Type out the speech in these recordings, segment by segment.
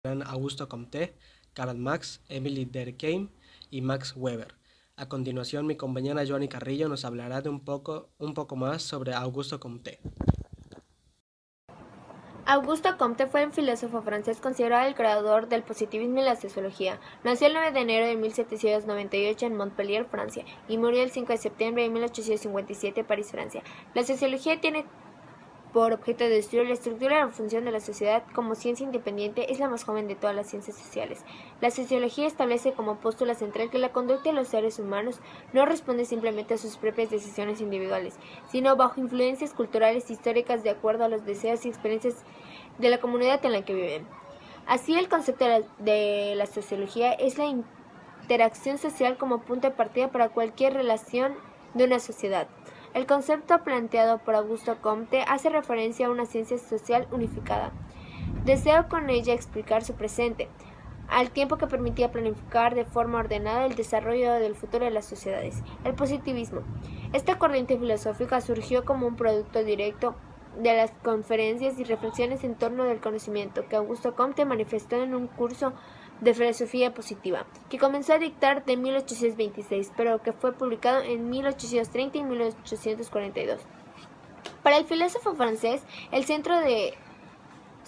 eran Augusto Comte, Karl Marx, Emily Durkheim y Max Weber. A continuación, mi compañera Joanny Carrillo nos hablará de un poco más sobre Augusto Comte. Augusto Comte fue un filósofo francés considerado el creador del positivismo y la sociología. Nació el 9 de enero de 1798 en Montpellier, Francia, y murió el 5 de septiembre de 1857 en París, Francia. La sociología tiene por objeto de estudio la estructura y la función de la sociedad. Como ciencia independiente, es la más joven de todas las ciencias sociales. La sociología establece como postula central que la conducta de los seres humanos no responde simplemente a sus propias decisiones individuales, sino bajo influencias culturales e históricas de acuerdo a los deseos y experiencias de la comunidad en la que viven. Así, el concepto de la sociología es la interacción social como punto de partida para cualquier relación de una sociedad. El concepto planteado por Augusto Comte hace referencia a una ciencia social unificada. Deseo con ella explicar su presente, al tiempo que permitía planificar de forma ordenada el desarrollo del futuro de las sociedades. El positivismo. Esta corriente filosófica surgió como un producto directo de las conferencias y reflexiones en torno del conocimiento que Augusto Comte manifestó en un curso de filosofía positiva, que comenzó a dictar de 1826, pero que fue publicado en 1830 y 1842. Para el filósofo francés, el centro de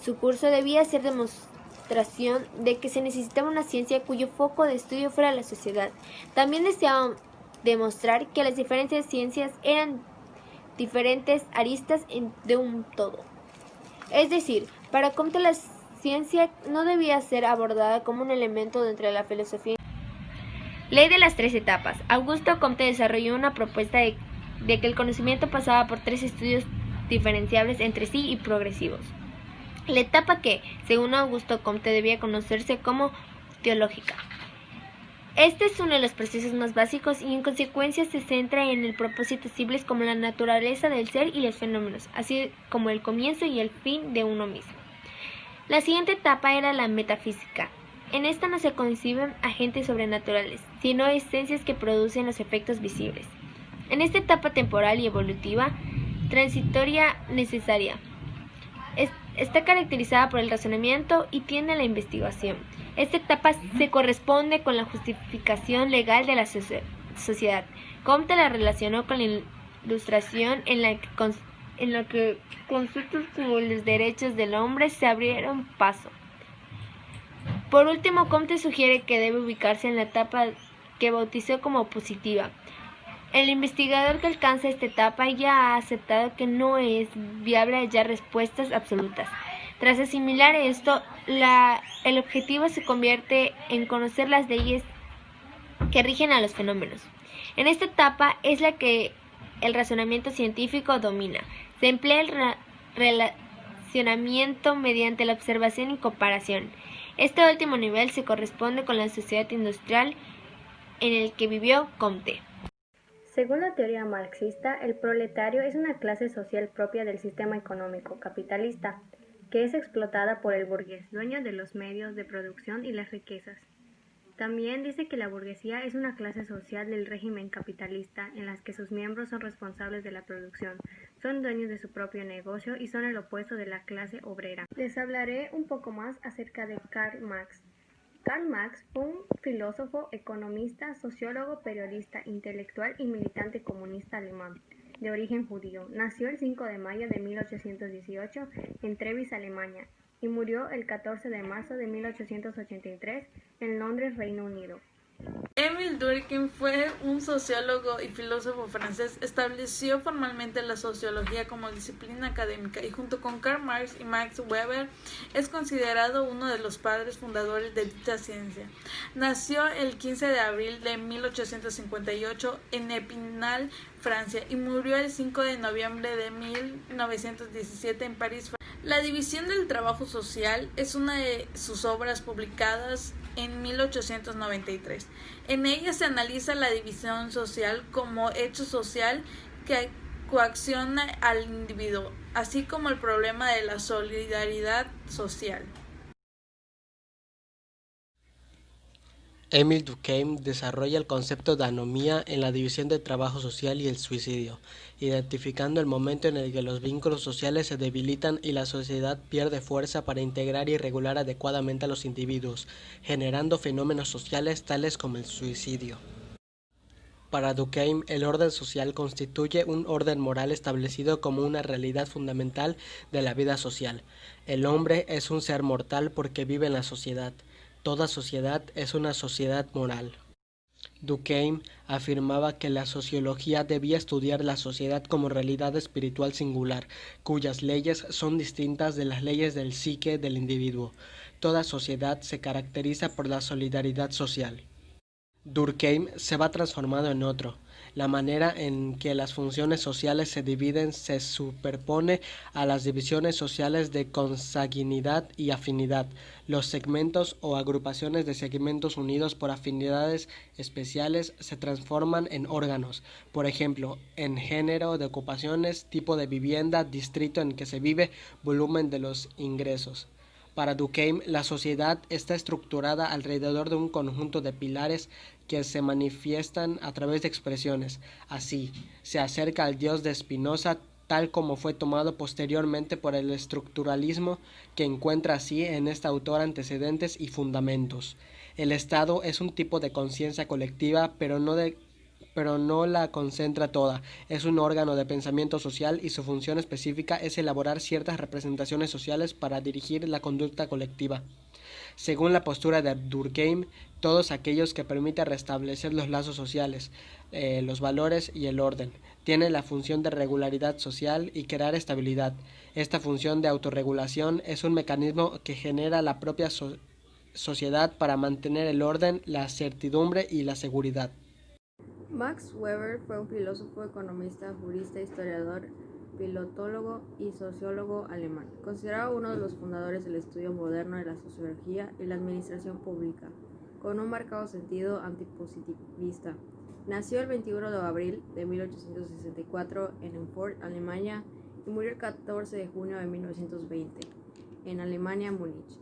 su curso debía ser demostración de que se necesitaba una ciencia cuyo foco de estudio fuera la sociedad. También deseaba demostrar que las diferentes ciencias eran diferentes aristas de un todo. Es decir, para Comte la ciencia no debía ser abordada como un elemento dentro de la filosofía. Ley de las tres etapas. Augusto Comte desarrolló una propuesta de que el conocimiento pasaba por tres estudios diferenciables entre sí y progresivos. La etapa que, según Augusto Comte, debía conocerse como teológica. Este es uno de los procesos más básicos y en consecuencia se centra en el propósito simples como la naturaleza del ser y los fenómenos, así como el comienzo y el fin de uno mismo. La siguiente etapa era la metafísica. En esta no se conciben agentes sobrenaturales, sino esencias que producen los efectos visibles. En esta etapa temporal y evolutiva, transitoria necesaria, está caracterizada por el razonamiento y tiende a la investigación. Esta etapa se corresponde con la justificación legal de la sociedad. Comte la relacionó con la Ilustración en la que conceptos como los derechos del hombre se abrieron paso. Por último, Comte sugiere que debe ubicarse en la etapa que bautizó como positiva. El investigador que alcanza esta etapa ya ha aceptado que no es viable hallar respuestas absolutas. Tras asimilar esto, el objetivo se convierte en conocer las leyes que rigen a los fenómenos. En esta etapa es la que el razonamiento científico domina. Se emplea el relacionamiento mediante la observación y comparación. Este último nivel se corresponde con la sociedad industrial en el que vivió Comte. Según la teoría marxista, el proletario es una clase social propia del sistema económico capitalista, que es explotada por el burgués, dueño de los medios de producción y las riquezas. También dice que la burguesía es una clase social del régimen capitalista en la que sus miembros son responsables de la producción, son dueños de su propio negocio y son el opuesto de la clase obrera. Les hablaré un poco más acerca de Karl Marx. Karl Marx fue un filósofo, economista, sociólogo, periodista, intelectual y militante comunista alemán, de origen judío. Nació el 5 de mayo de 1818 en Treviso, Alemania, y murió el 14 de marzo de 1883 en Londres, Reino Unido. Émile Durkheim fue un sociólogo y filósofo francés. Estableció formalmente la sociología como disciplina académica y junto con Karl Marx y Max Weber es considerado uno de los padres fundadores de dicha ciencia. Nació el 15 de abril de 1858 en Epinal, Francia, y murió el 5 de noviembre de 1917 en París, Francia. La división del trabajo social es una de sus obras publicadas en 1893. En ella se analiza la división social como hecho social que coacciona al individuo, así como el problema de la solidaridad social. Émile Durkheim desarrolla el concepto de anomía en la división del trabajo social y el suicidio, identificando el momento en el que los vínculos sociales se debilitan y la sociedad pierde fuerza para integrar y regular adecuadamente a los individuos, generando fenómenos sociales tales como el suicidio. Para Durkheim, el orden social constituye un orden moral establecido como una realidad fundamental de la vida social. El hombre es un ser mortal porque vive en la sociedad. Toda sociedad es una sociedad moral. Durkheim afirmaba que la sociología debía estudiar la sociedad como realidad espiritual singular, cuyas leyes son distintas de las leyes del psique del individuo. Toda sociedad se caracteriza por la solidaridad social. Durkheim se va transformando en otro. La manera en que las funciones sociales se dividen se superpone a las divisiones sociales de consanguinidad y afinidad. Los segmentos o agrupaciones de segmentos unidos por afinidades especiales se transforman en órganos, por ejemplo, en género de ocupaciones, tipo de vivienda, distrito en que se vive, volumen de los ingresos. Para Durkheim, la sociedad está estructurada alrededor de un conjunto de pilares que se manifiestan a través de expresiones. Así, se acerca al Dios de Spinoza, tal como fue tomado posteriormente por el estructuralismo, que encuentra así en este autor antecedentes y fundamentos. El Estado es un tipo de conciencia colectiva, pero no la concentra toda. Es un órgano de pensamiento social y su función específica es elaborar ciertas representaciones sociales para dirigir la conducta colectiva. Según la postura de Durkheim, todos aquellos que permiten restablecer los lazos sociales, los valores y el orden, tienen la función de regularidad social y crear estabilidad. Esta función de autorregulación es un mecanismo que genera la propia sociedad para mantener el orden, la certidumbre y la seguridad. Max Weber fue un filósofo, economista, jurista, historiador, pilotólogo y sociólogo alemán, considerado uno de los fundadores del estudio moderno de la sociología y la administración pública, con un marcado sentido antipositivista. Nació el 21 de abril de 1864 en Erfurt, Alemania, y murió el 14 de junio de 1920 en Alemania, Múnich.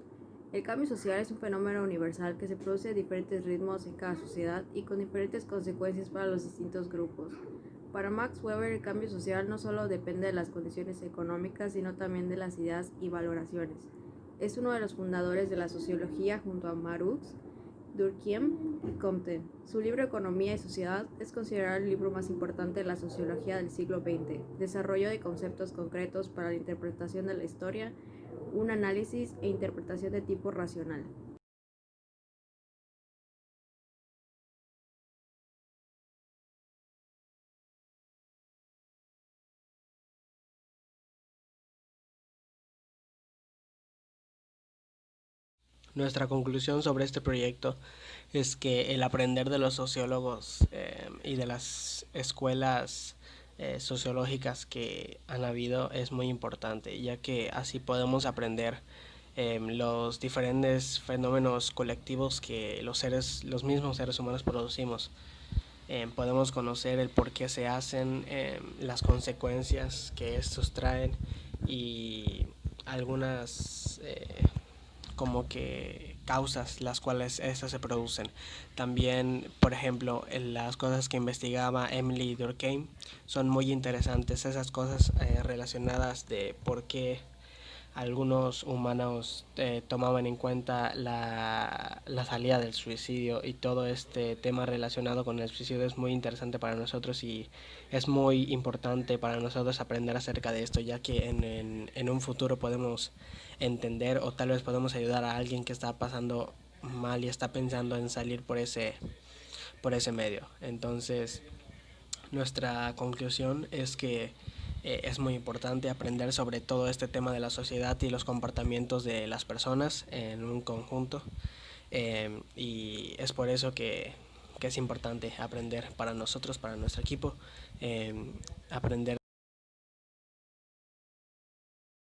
El cambio social es un fenómeno universal que se produce a diferentes ritmos en cada sociedad y con diferentes consecuencias para los distintos grupos. Para Max Weber, el cambio social no solo depende de las condiciones económicas, sino también de las ideas y valoraciones. Es uno de los fundadores de la sociología junto a Marx, Durkheim y Comte. Su libro Economía y Sociedad es considerado el libro más importante de la sociología del siglo XX. Desarrollo de conceptos concretos para la interpretación de la historia, un análisis e interpretación de tipo racional. Nuestra conclusión sobre este proyecto es que el aprender de los sociólogos y de las escuelas sociológicas que han habido es muy importante, ya que así podemos aprender los diferentes fenómenos colectivos que los mismos seres humanos producimos. Podemos conocer el por qué se hacen, las consecuencias que estos traen y algunas como que causas las cuales estas se producen. También, por ejemplo, las cosas que investigaba Émile Durkheim son muy interesantes, esas cosas relacionadas de por qué algunos humanos tomaban en cuenta la salida del suicidio, y todo este tema relacionado con el suicidio es muy interesante para nosotros y es muy importante para nosotros aprender acerca de esto, ya que en un futuro podemos entender o tal vez podemos ayudar a alguien que está pasando mal y está pensando en salir por ese medio. Entonces, nuestra conclusión es que es muy importante aprender sobre todo este tema de la sociedad y los comportamientos de las personas en un conjunto, y es por eso que es importante aprender para nosotros, para nuestro equipo, aprender